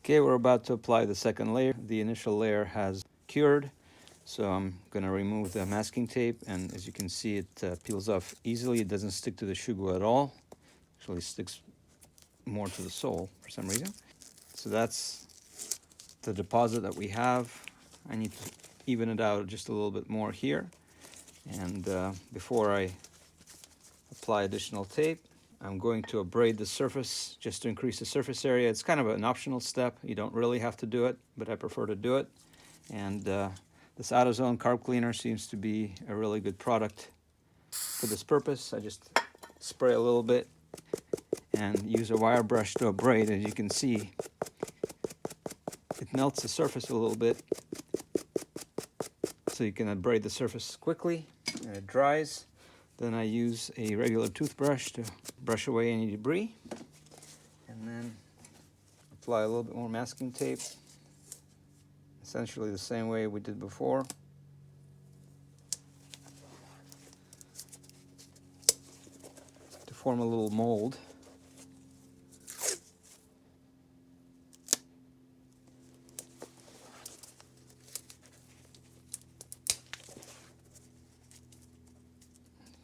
Okay, we're about to apply the second layer. The initial layer has cured, so I'm going to remove the masking tape, and as you can see, it peels off easily. It doesn't stick to the Shoe Goo at all. Actually sticks more to the sole for some reason. So that's the deposit that we have. I need to even it out just a little bit more here. And before I apply additional tape, I'm going to abrade the surface just to increase the surface area. It's kind of an optional step. You don't really have to do it, but I prefer to do it. And this AutoZone carb cleaner seems to be a really good product for this purpose. I just spray a little bit and use a wire brush to abrade. As you can see, it melts the surface a little bit, so you can abrade the surface quickly, and it dries. Then I use a regular toothbrush to brush away any debris, and then apply a little bit more masking tape, essentially the same way we did before. To form a little mold.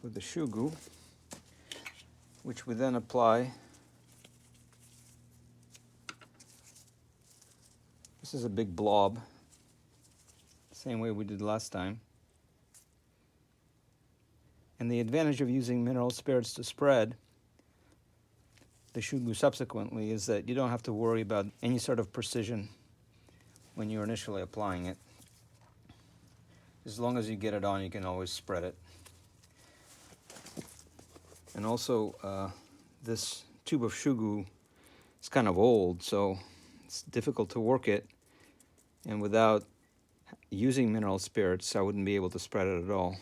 With the Shoe Goo, which we then apply. This is a big blob, same way we did last time. And the advantage of using mineral spirits to spread the Shoe Goo subsequently is that you don't have to worry about any sort of precision when you're initially applying it. As long as you get it on, you can always spread it. And also, this tube of Shoe Goo is kind of old, so it's difficult to work it. And without using mineral spirits, I wouldn't be able to spread it at all.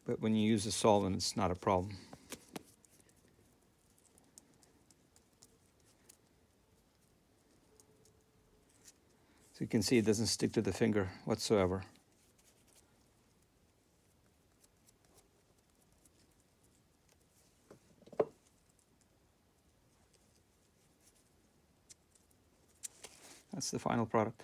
But when you use a solvent, it's not a problem. So you can see it doesn't stick to the finger whatsoever. That's the final product.